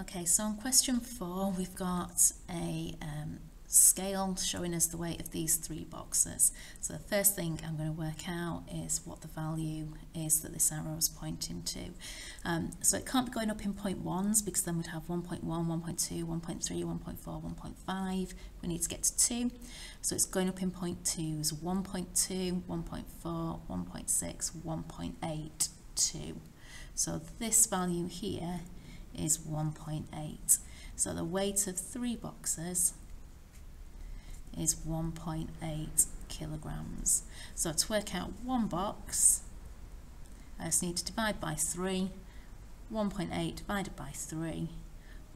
Okay, so on question 4, we've got a scale showing us the weight of these 3 boxes. So the first thing I'm going to work out is what the value is that this arrow is pointing to. So it can't be going up in 0.1s because then we'd have 1.1, 1.2, 1.3, 1.4, 1.5. We need to get to 2. So it's going up in 0.2s, 1.2, 1.4, 1.6, 1.8, 2. So this value here is 1.8. So the weight of 3 boxes is 1.8 kilograms. So to work out one box, I just need to divide by 3. 1.8 divided by 3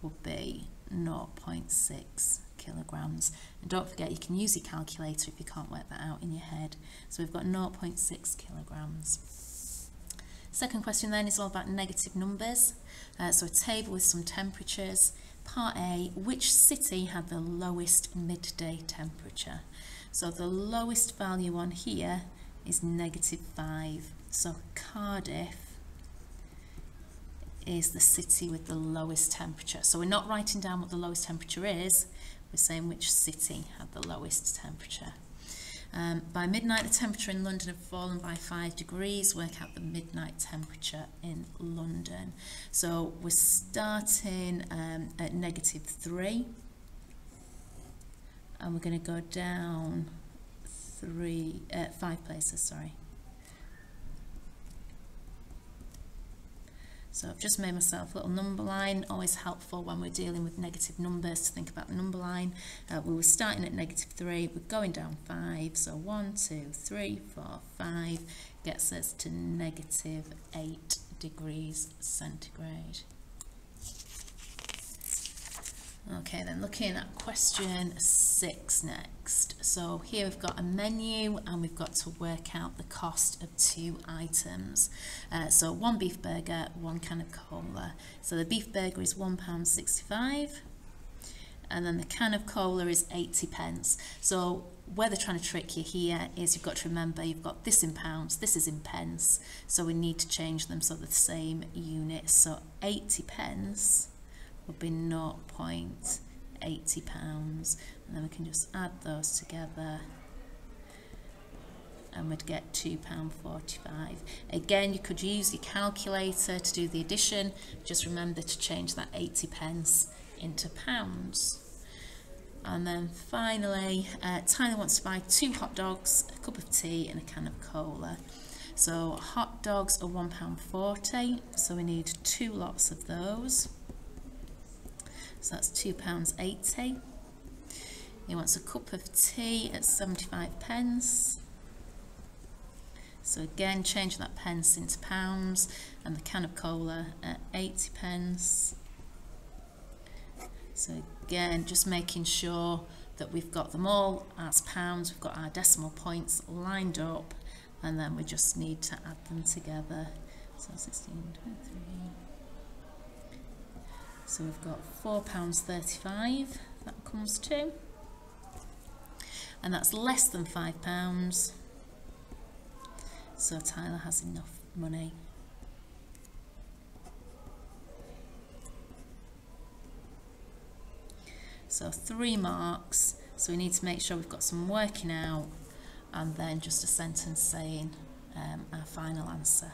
would be 0.6 kilograms. And don't forget, you can use your calculator if you can't work that out in your head. So we've got 0.6 kilograms. Second question then is all about negative numbers. So a table with some temperatures. Part A, which city had the lowest midday temperature? So the lowest value on here is -5. So Cardiff is the city with the lowest temperature. So we're not writing down what the lowest temperature is, we're saying which city had the lowest temperature. By midnight, the temperature in London had fallen by 5 degrees. Work out the midnight temperature in London. So we're starting at -3, and we're going to go down 5 places, sorry. So I've just made myself a little number line, always helpful when we're dealing with negative numbers to think about the number line. We were starting at -3, we're going down 5, so 1, 2, 3, 4, 5 gets us to -8 degrees centigrade. Okay, then looking at question 6 next. So here we've got a menu and we've got to work out the cost of 2 items. So 1 beef burger, 1 can of cola. So the beef burger is £1.65 and then the can of cola is 80p. So where they're trying to trick you here is you've got to remember you've got this in pounds, this is in pence, so we need to change them so they're the same units. So 80p would be £0.80, and then we can just add those together and we'd get £2.45. Again, you could use your calculator to do the addition, just remember to change that 80p into pounds. And then finally, Tyler wants to buy 2 hot dogs, a cup of tea and a can of cola. So hot dogs are £1.40, so we need 2 lots of those. So that's £2.80. He wants a cup of tea at 75p. So again, change that pence into pounds, and the can of cola at 80p. So again, just making sure that we've got them all as pounds, we've got our decimal points lined up, and then we just need to add them together. So 16.23. So we've got £4.35 that comes to, and that's less than £5. So Tyler has enough money. So 3 marks, so we need to make sure we've got some working out and then just a sentence saying our final answer.